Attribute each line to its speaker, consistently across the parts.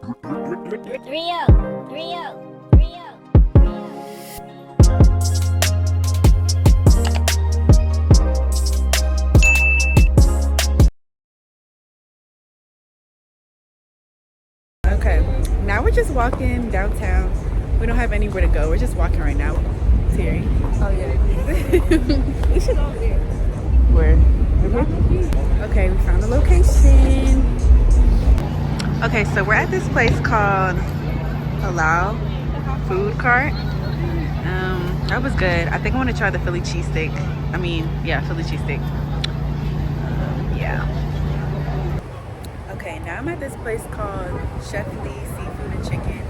Speaker 1: Rio, Rio.
Speaker 2: Okay, now we're just walking downtown. We don't have anywhere to go. We're just walking right now. Terry.
Speaker 3: Oh yeah. We should go over there.
Speaker 2: Where? Okay, we found the location. Okay, so we're at this place called Halal Food Cart. That was good. I think I want to try the Philly cheesesteak. Philly cheesesteak. Yeah. Okay, now I'm at this place called Chef Lee Seafood and Chicken.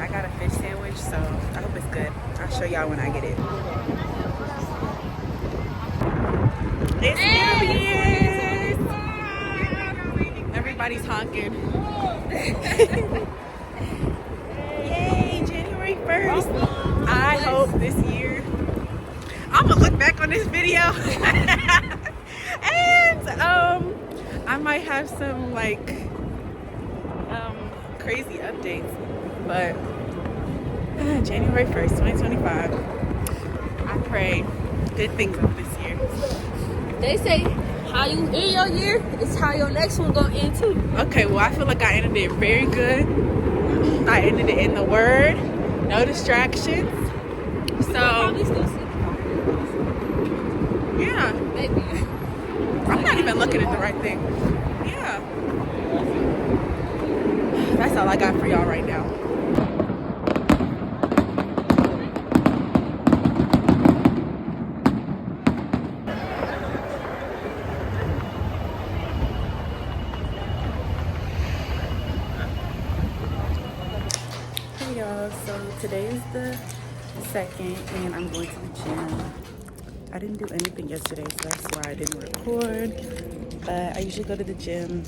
Speaker 2: I got a fish sandwich, so I hope it's good. I'll show y'all when I get it. It's New Year's! Everybody's honking. Yay, January 1st. I hope this year I'm gonna look back on this video and I might have some crazy updates, but January 1st 2025, I pray good things of this year.
Speaker 3: They say how you end your year is how your next one gonna end too.
Speaker 2: Okay, well I feel like I ended it very good. I ended it in the word, no distractions. So yeah,
Speaker 3: maybe.
Speaker 2: I'm not even looking at the right thing. Yeah. That's all I got for y'all right now. Hey y'all, so today is the 2nd and I'm going to the gym. I didn't do anything yesterday, so that's why I didn't record. But I usually go to the gym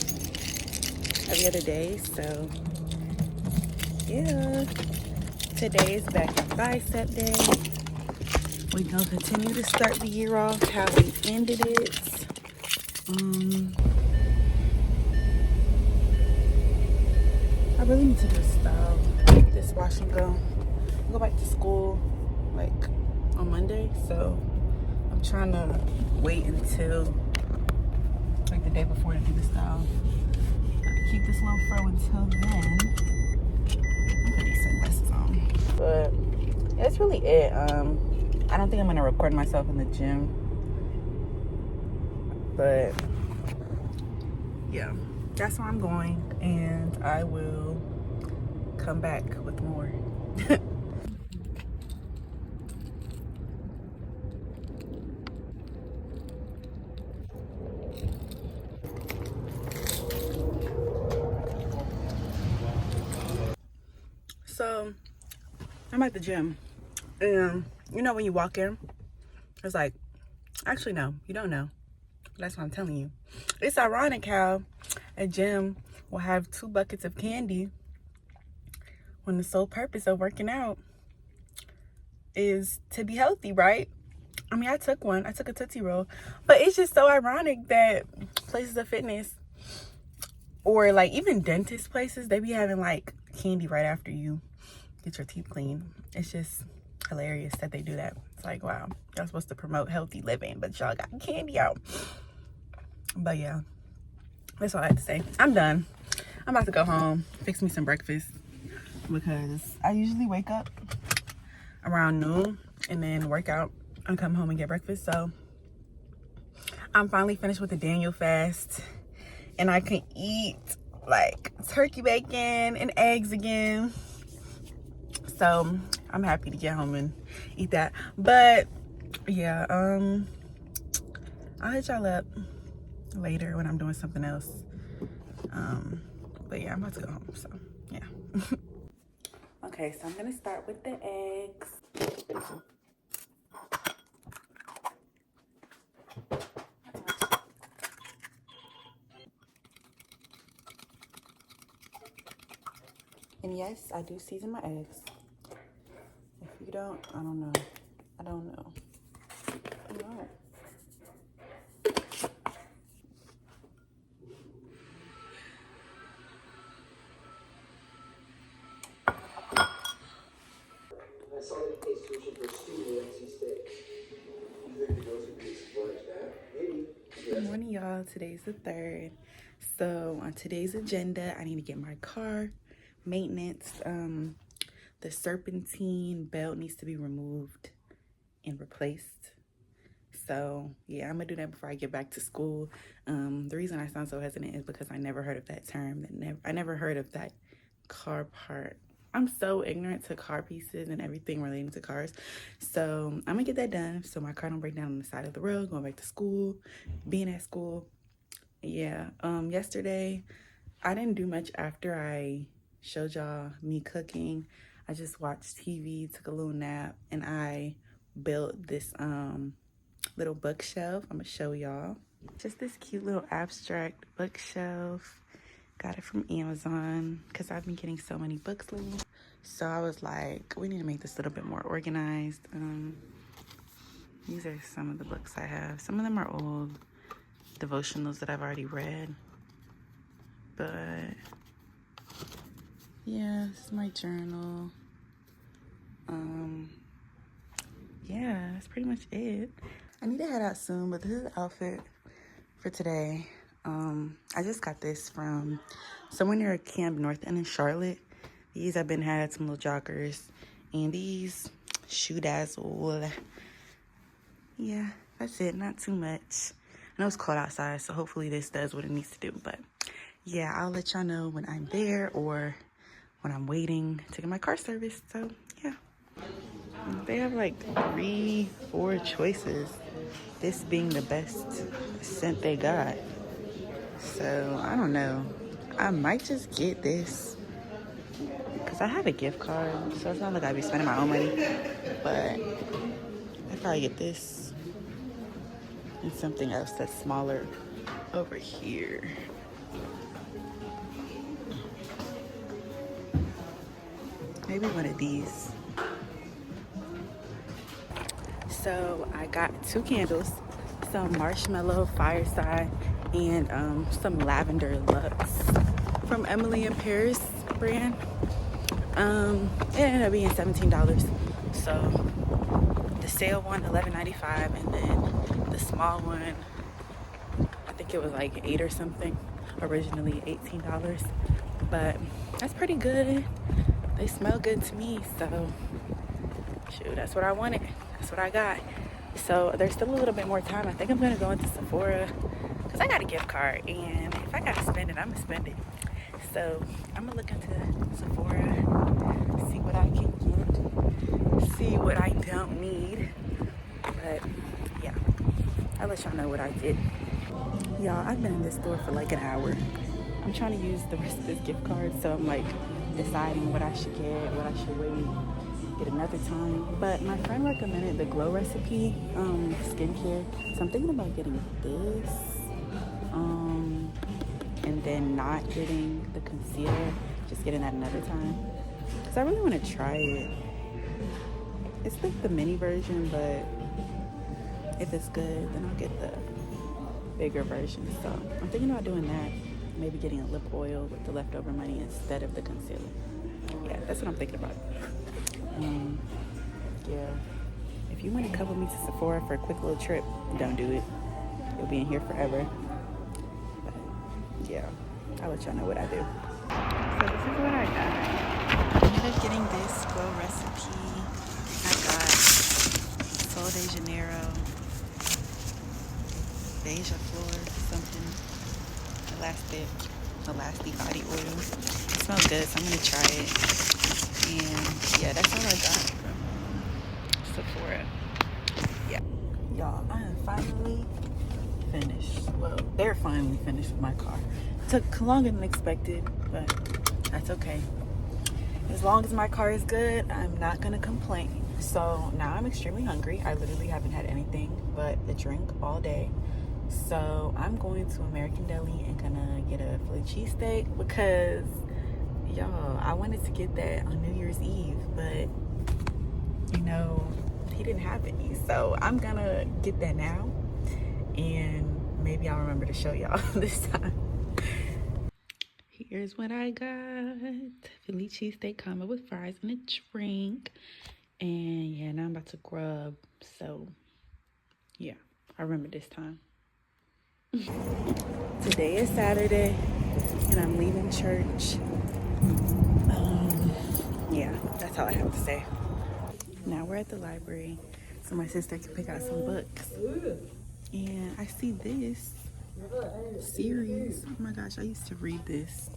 Speaker 2: every other day, so yeah. Today is back in bicep day. We're gonna continue to start the year off how we ended it. I really need to just style this wash and go. I go back to school on Monday, so I'm trying to wait until the day before to do the style. Keep this little fro until then. I'm putting sunglasses on. But yeah, that's really it. I don't think I'm gonna record myself in the gym. But yeah, that's where I'm going, and I will come back with more. So I'm at the gym, and you know when you walk in, it's like, actually no, you don't know. That's what I'm telling you. It's ironic how a gym will have 2 buckets of candy when the sole purpose of working out is to be healthy, right? I mean, I took a Tootsie Roll, but it's just so ironic that places of fitness or even dentist places, they be having candy right after you get your teeth clean. It's just hilarious that they do that. It's like, wow, y'all supposed to promote healthy living, but y'all got candy out. But yeah, that's all I had to say. I'm done. I'm about to go home, fix me some breakfast, because I usually wake up around noon and then work out and come home and get breakfast. So I'm finally finished with the Daniel fast, and I can eat turkey bacon and eggs again. So I'm happy to get home and eat that. But yeah, I'll hit y'all up later when I'm doing something else. But yeah, I'm about to go home, so yeah. Okay, so I'm gonna start with the eggs. And yes, I do season my eggs. If you don't, I don't know. I don't know. No. Good morning, y'all. Today's the 3rd. So on today's agenda, I need to get my car maintenance. The serpentine belt needs to be removed and replaced. So yeah, I'm gonna do that before I get back to school. The reason I sound so hesitant is because I never heard of that term. I never heard of that car part. I'm so ignorant to car pieces and everything relating to cars. So I'm gonna get that done so my car don't break down on the side of the road, going back to school, being at school. Yeah, yesterday I didn't do much after I showed y'all me cooking. I just watched TV, took a little nap, and I built this little bookshelf. I'm gonna show y'all. Just this cute little abstract bookshelf. Got it from Amazon because I've been getting so many books lately. So I was like, we need to make this a little bit more organized. These are some of the books I have. Some of them are old devotionals that I've already read. But yeah, this is my journal. Yeah, that's pretty much it. I need to head out soon, but this is the outfit for today. I just got this from somewhere near Camp North End in Charlotte. These I've been had some little joggers, and these shoe dazzle. Yeah, that's it. Not too much. I know it's cold outside, so hopefully this does what it needs to do. But yeah, I'll let y'all know when I'm there or when I'm waiting to get my car serviced. So yeah, they have like 3-4 choices. This being the best scent they got. So I don't know. I might just get this because I have a gift card, so it's not like I'd be spending my own money. But I'd probably get this and something else that's smaller over here. Maybe one of these. So I got 2 candles, some marshmallow fireside and some lavender luxe from Emily in Paris brand. It ended up being $17. So the sale one $11.95, and then the small one, I think it was like $8 or something, originally $18. But that's pretty good. They smell good to me, so shoot, that's what I wanted. That's what I got. So there's still a little bit more time. I think I'm gonna go into Sephora because I got a gift card, and if I gotta spend it, I'm gonna spend it. So I'm gonna look into Sephora, see what I can get, see what I don't need. But yeah, I'll let y'all know what I did. Y'all, I've been in this store for like an hour. I'm trying to use the rest of this gift card, so I'm like deciding what I should get, what I should wait, get another time. But my friend recommended the Glow Recipe skincare, so I'm thinking about getting this, and then not getting the concealer, just getting that another time, because I really want to try it. It's like the mini version, but if it's good, then I'll get the bigger version. So I'm thinking about doing that, maybe getting a lip oil with the leftover money instead of the concealer. Yeah, that's what I'm thinking about. Yeah, if you want to come with me to Sephora for a quick little trip, don't do it. You'll be in here forever. But yeah, I'll let y'all know what I do. So this is what I got. I ended up getting this Glow Recipe. I got Sol de Janeiro, Beija Flor, something, elastic body oil. It smells good, so I'm gonna try it. And yeah, that's all I got from Sephora. Yeah, y'all, I am finally finished. Well, they're finally finished with my car. It took longer than expected, but that's okay. As long as my car is good, I'm not gonna complain. So now I'm extremely hungry. I literally haven't had anything but a drink all day. So I'm going to American Deli and gonna get a Philly cheesesteak because, y'all, I wanted to get that on New Year's Eve, but you know, he didn't have any. So I'm gonna get that now, and maybe I'll remember to show y'all this time. Here's what I got. Philly cheesesteak combo with fries and a drink. And yeah, now I'm about to grub. So yeah, I remember this time. Today is Saturday and I'm leaving church. Yeah, that's all I have to say. Now we're at the library so my sister can pick out some books. And I see this series. Oh my gosh, I used to read this.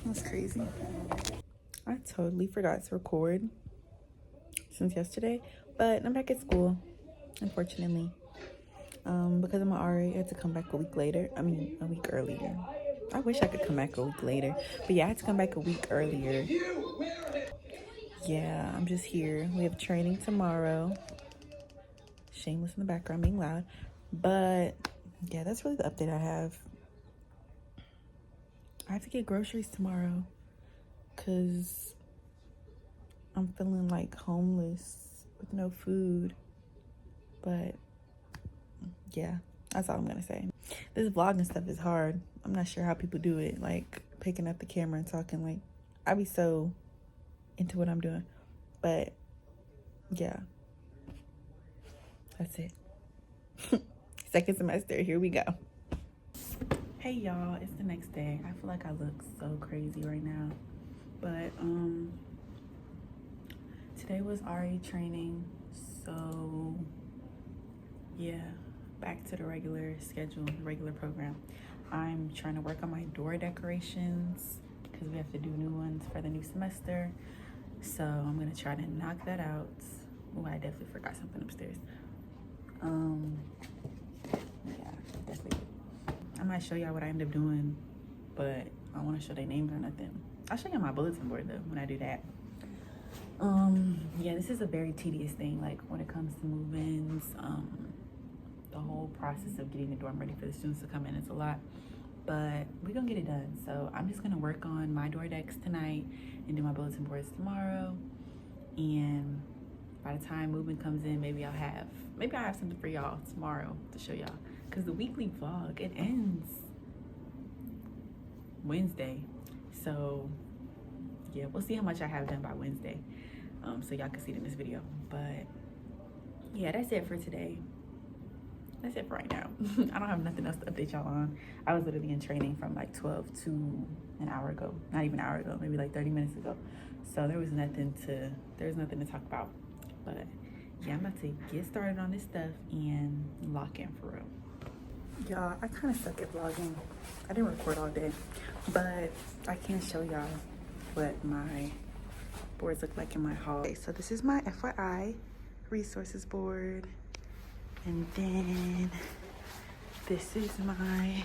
Speaker 2: That's crazy. I totally forgot to record since yesterday, but I'm back at school, unfortunately. Because I'm an RA, I had to come back a week later. I mean, a week earlier. I wish I could come back a week later, but yeah, I had to come back a week earlier. Yeah, I'm just here. We have training tomorrow. Shameless in the background being loud. But yeah, that's really the update I have. I have to get groceries tomorrow because I'm feeling like homeless with no food. But yeah, that's all I'm gonna say. This vlogging stuff is hard. I'm not sure how people do it, like picking up the camera and talking. Like, I be so into what I'm doing. But yeah, that's it. Second semester, here we go. Hey y'all, it's the next day. I feel like I look so crazy right now, but today was RA training, so yeah, back to the regular schedule, regular program. I'm trying to work on my door decorations because we have to do new ones for the new semester, so I'm gonna try to knock that out. Oh, I definitely forgot something upstairs. Yeah, definitely. I might show y'all what I end up doing, but I don't want to show their names or nothing. I'll show y'all my bulletin board though when I do that. Yeah, this is a very tedious thing, like when it comes to move-ins. The whole process of getting the dorm ready for the students to come in is a lot, but we're gonna get it done. So I'm just gonna work on my door decks tonight and do my bulletin boards tomorrow, and by the time movement comes in, maybe I'll have something for y'all tomorrow to show y'all, because the weekly vlog, it ends Wednesday. So yeah, we'll see how much I have done by Wednesday, so y'all can see it in this video. But yeah, that's it for today. That's it for right now. I don't have nothing else to update y'all on. I was literally in training from like 12 to an hour ago. Not even an hour ago, maybe like 30 minutes ago. So there was nothing to talk about. But yeah, I'm about to get started on this stuff and lock in for real. Y'all, I kind of suck at vlogging. I didn't record all day, but I can show y'all what my boards look like in my hall. Okay, so this is my FYI resources board. And then this is my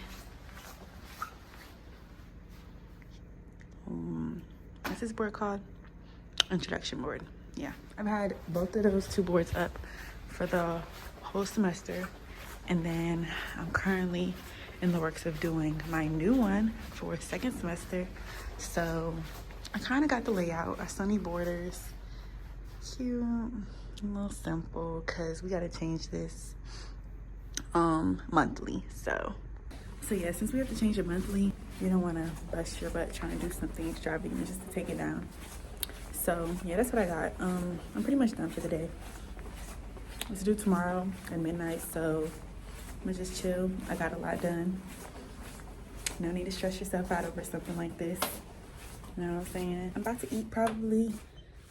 Speaker 2: what's this board called? Introduction board. Yeah, I've had both of those two boards up for the whole semester, and then I'm currently in the works of doing my new one for second semester. So I kind of got the layout. I still need borders. Cute, a little simple, because we got to change this monthly. So yeah, since we have to change it monthly, you don't want to bust your butt trying to do something extravagant just to take it down. So yeah, that's what I got. I'm pretty much done for the day. It's due tomorrow at midnight, so I'm gonna just chill. I got a lot done. No need to stress yourself out over something like this. You know what I'm saying? I'm about to eat probably,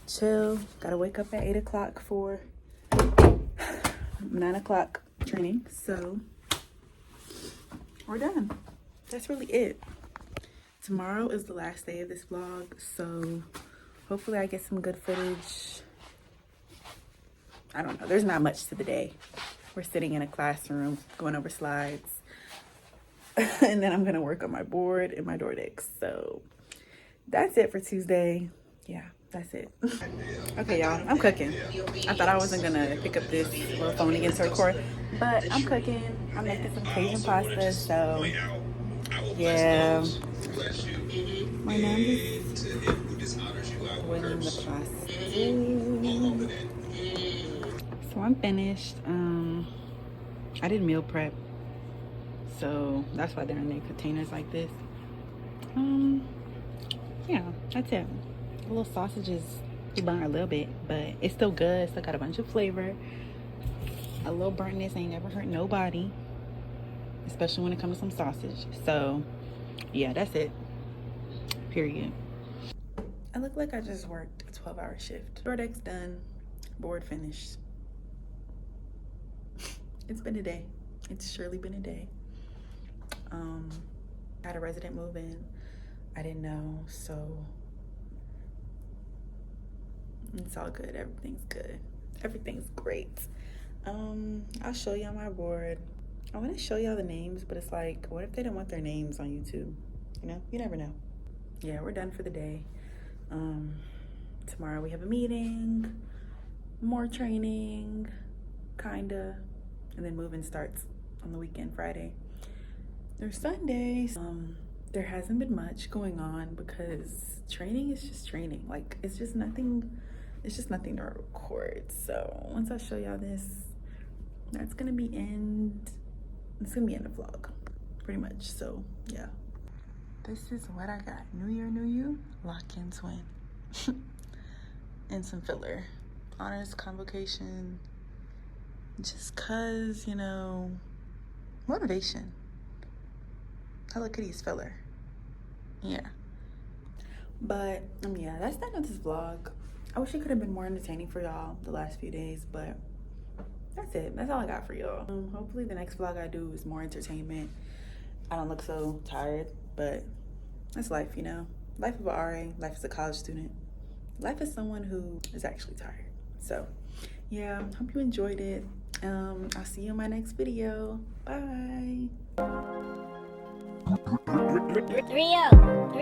Speaker 2: chill. Gotta wake up at 8 o'clock for 9 o'clock training. So we're done. That's really it. Tomorrow is the last day of this vlog, so hopefully I get some good footage. I don't know, there's not much to the day. We're sitting in a classroom going over slides and then I'm gonna work on my board and my door decks. So that's it for Tuesday. Yeah, that's it. Okay, y'all, I'm cooking. I thought I wasn't gonna pick up this little phone again to record, but I'm cooking. I'm making some Cajun pasta, so yeah. My mom is boiling the pasta. So I'm finished. I did meal prep, so that's why they're in their containers like this. Yeah, that's it. The little sausages burn a little bit, but it's still good. Still got a bunch of flavor. A little burntness ain't never hurt nobody, especially when it comes to some sausage. So yeah, that's it. Period. I look like I just worked a 12-hour shift. Door deck's done. Board finished. It's been a day. It's surely been a day. Had a resident move in. I didn't know, so it's all good. Everything's good. Everything's great. I'll show y'all my board. I want to show y'all the names, but it's like, what if they don't want their names on YouTube? You know, you never know. Yeah, we're done for the day. Tomorrow we have a meeting, more training, kinda, and then moving starts on the weekend, Friday. There's Sundays. There hasn't been much going on because training is just training. Like, it's just nothing to record. So once I show y'all this, that's gonna be it's gonna be in the vlog, pretty much. So yeah. This is what I got. New year, new you, lock-in twin. And some filler. Honors convocation. Just cause, you know, motivation. Hello Kitty's filler. Yeah. But yeah, that's the end of this vlog. I wish it could have been more entertaining for y'all the last few days, but that's it. That's all I got for y'all. Hopefully the next vlog I do is more entertainment. I don't look so tired, but that's life, you know. Life of a RA, life as a college student, life as someone who is actually tired. So yeah, hope you enjoyed it. I'll see you in my next video. Bye.
Speaker 1: 3-0.